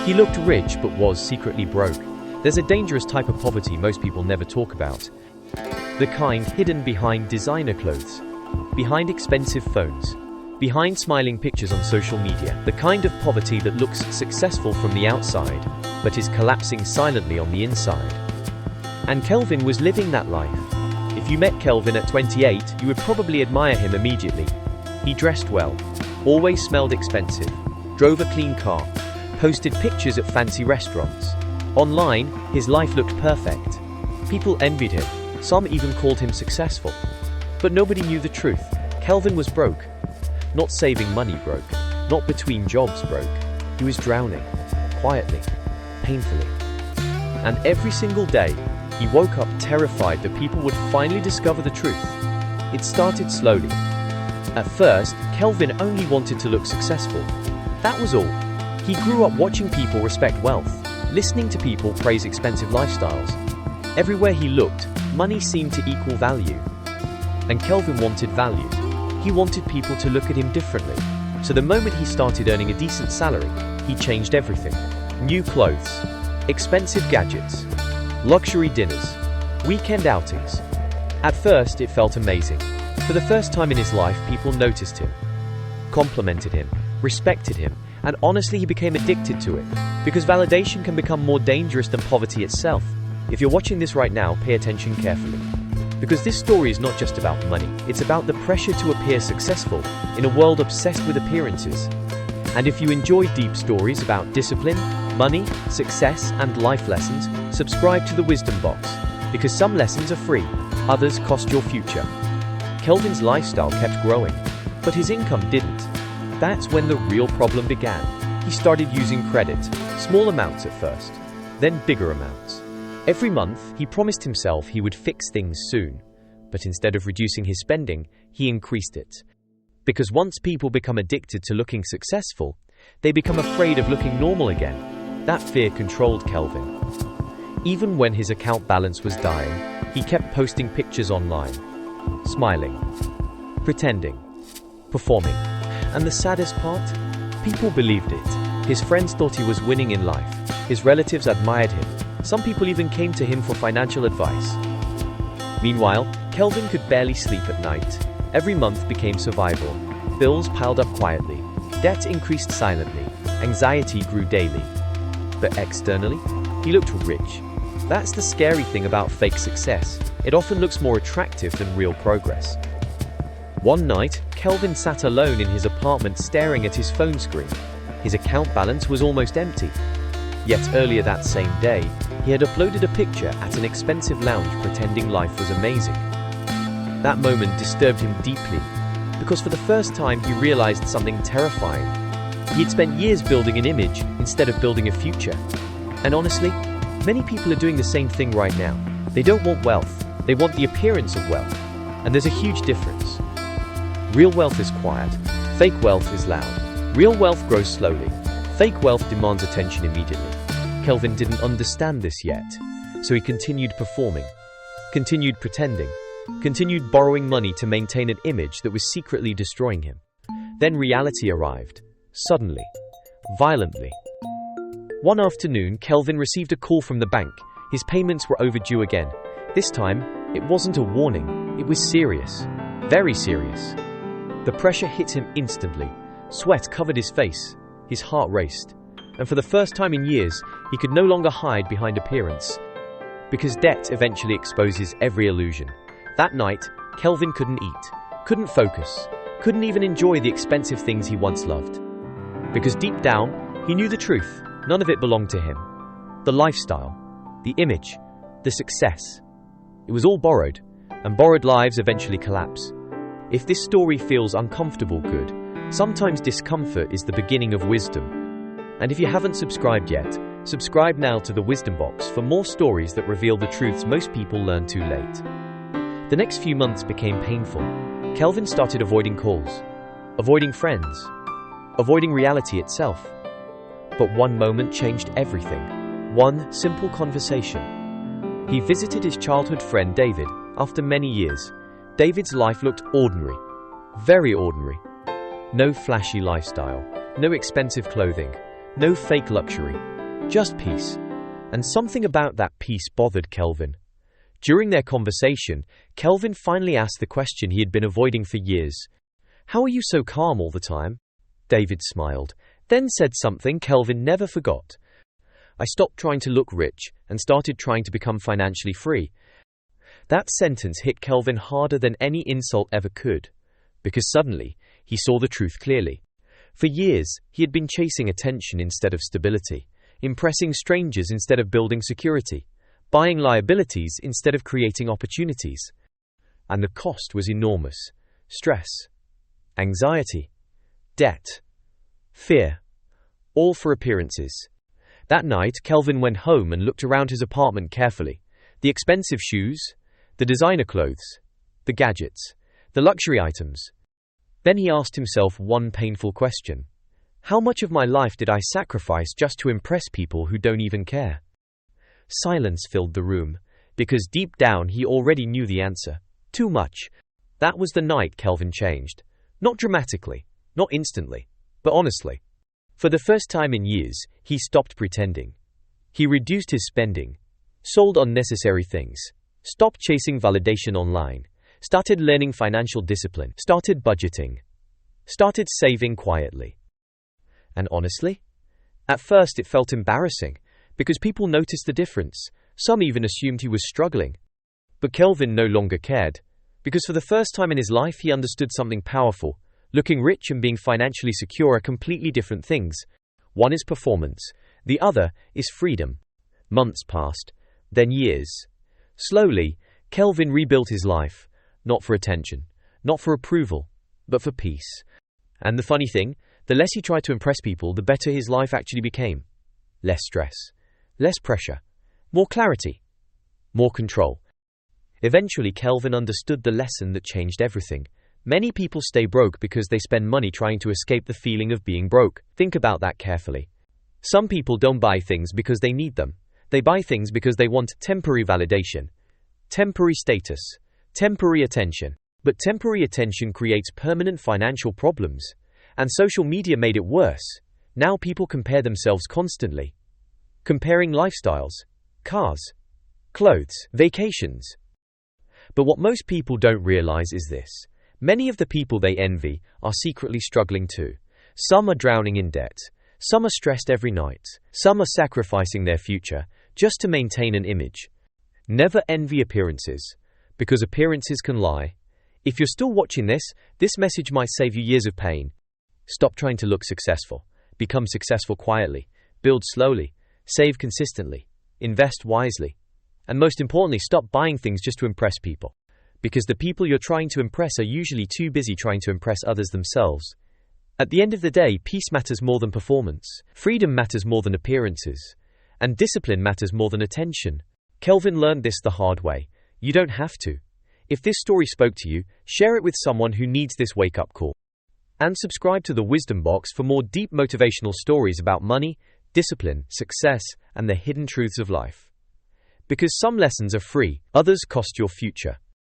He looked rich but was secretly broke. There's a dangerous type of poverty most people never talk about. The kind hidden behind designer clothes, behind expensive phones, behind smiling pictures on social media. The kind of poverty that looks successful from the outside, but is collapsing silently on the inside. And Kelvin was living that life. If you met Kelvin at 28, you would probably admire him immediately. He dressed well, always smelled expensive, drove a clean car, posted pictures at fancy restaurants. Online, his life looked perfect. People envied him, some even called him successful. But nobody knew the truth. Kelvin was broke. Not saving money broke, not between jobs broke. He was drowning, quietly, painfully. And every single day, he woke up terrified that people would finally discover the truth. It started slowly. At first, Kelvin only wanted to look successful. That was all. He grew up watching people respect wealth, listening to people praise expensive lifestyles. Everywhere he looked, money seemed to equal value. And Kelvin wanted value. He wanted people to look at him differently. So the moment he started earning a decent salary, he changed everything. New clothes, expensive gadgets, luxury dinners, weekend outings. At first, it felt amazing. For the first time in his life, people noticed him, complimented him, respected him, and honestly, he became addicted to it. Because validation can become more dangerous than poverty itself. If you're watching this right now, pay attention carefully. Because this story is not just about money, it's about the pressure to appear successful in a world obsessed with appearances. And if you enjoy deep stories about discipline, money, success, and life lessons, subscribe to the Wisdom Box. Because some lessons are free, others cost your future. Kelvin's lifestyle kept growing, but his income didn't. That's when the real problem began. He started using credit, small amounts at first, then bigger amounts. Every month, he promised himself he would fix things soon, but instead of reducing his spending, he increased it. Because once people become addicted to looking successful, they become afraid of looking normal again. That fear controlled Kelvin. Even when his account balance was dying, he kept posting pictures online, smiling, pretending, performing. And the saddest part? People believed it. His friends thought he was winning in life. His relatives admired him. Some people even came to him for financial advice. Meanwhile, Kelvin could barely sleep at night. Every month became survival. Bills piled up quietly. Debt increased silently. Anxiety grew daily. But externally, he looked rich. That's the scary thing about fake success. It often looks more attractive than real progress. One night, Kelvin sat alone in his apartment staring at his phone screen. His account balance was almost empty. Yet earlier that same day, he had uploaded a picture at an expensive lounge pretending life was amazing. That moment disturbed him deeply, because for the first time he realized something terrifying. He'd spent years building an image instead of building a future. And honestly, many people are doing the same thing right now. They don't want wealth, they want the appearance of wealth. And there's a huge difference. Real wealth is quiet, fake wealth is loud. Real wealth grows slowly, fake wealth demands attention immediately. Kelvin didn't understand this yet, so he continued performing, continued pretending, continued borrowing money to maintain an image that was secretly destroying him. Then reality arrived, suddenly, violently. One afternoon, Kelvin received a call from the bank. His payments were overdue again. This time, it wasn't a warning, it was serious, very serious. The pressure hit him instantly. Sweat covered his face. His heart raced. And for the first time in years, he could no longer hide behind appearance. Because debt eventually exposes every illusion. That night, Kelvin couldn't eat, couldn't focus, couldn't even enjoy the expensive things he once loved. Because deep down, he knew the truth. None of it belonged to him. The lifestyle, the image, the success. It was all borrowed, and borrowed lives eventually collapse. If this story feels uncomfortable, good. Sometimes discomfort is the beginning of wisdom. And if you haven't subscribed yet, subscribe now to the Wisdom Box for more stories that reveal the truths most people learn too late. The next few months became painful. Kelvin started avoiding calls, avoiding friends, avoiding reality itself. But one moment changed everything. One simple conversation. He visited his childhood friend David. After many years, David's life looked ordinary, very ordinary. No flashy lifestyle, no expensive clothing, no fake luxury, Just peace. And something about that peace bothered Kelvin. During their conversation, Kelvin finally asked the question he had been avoiding for years. "How are you so calm all the time?" David smiled, then said something Kelvin never forgot. "I stopped trying to look rich and started trying to become financially free." That sentence hit Kelvin harder than any insult ever could, because suddenly, he saw the truth clearly. For years, he had been chasing attention instead of stability, impressing strangers instead of building security, buying liabilities instead of creating opportunities. And the cost was enormous. Stress, anxiety, debt, fear, all for appearances. That night, Kelvin went home and looked around his apartment carefully. The expensive shoes, the designer clothes, the gadgets, the luxury items. Then he asked himself one painful question. How much of my life did I sacrifice just to impress people who don't even care? Silence filled the room, because deep down he already knew the answer. Too much. That was the night Kelvin changed. Not dramatically, not instantly, but honestly. For the first time in years, he stopped pretending. He reduced his spending, sold unnecessary things, stopped chasing validation online, started learning financial discipline, started budgeting, started saving quietly. And honestly, at first it felt embarrassing, because people noticed the difference. Some even assumed he was struggling. But Kelvin no longer cared, because for the first time in his life he understood something powerful. Looking rich and being financially secure are completely different things. One is performance, the other is freedom. Months passed, then years. Slowly, Kelvin rebuilt his life, not for attention, not for approval, but for peace. And the funny thing, the less he tried to impress people, the better his life actually became. Less stress, less pressure, more clarity, more control. Eventually, Kelvin understood the lesson that changed everything. Many people stay broke because they spend money trying to escape the feeling of being broke. Think about that carefully. Some people don't buy things because they need them. They buy things because they want temporary validation, temporary status, temporary attention. But temporary attention creates permanent financial problems. And social media made it worse. Now people compare themselves constantly. Comparing lifestyles, cars, clothes, vacations. But what most people don't realize is this. Many of the people they envy are secretly struggling too. Some are drowning in debt. Some are stressed every night. Some are sacrificing their future just to maintain an image. Never envy appearances, because appearances can lie. If you're still watching this message might save you years of pain. Stop trying to look successful. Become successful quietly. Build slowly. Save consistently. Invest wisely. And most importantly, stop buying things just to impress people. Because the people you're trying to impress are usually too busy trying to impress others themselves. At the end of the day, peace matters more than performance. Freedom matters more than appearances. And discipline matters more than attention. Kelvin learned this the hard way. You don't have to. If this story spoke to you, share it with someone who needs this wake-up call. And subscribe to the Wisdom Box for more deep motivational stories about money, discipline, success, and the hidden truths of life. Because some lessons are free, others cost your future.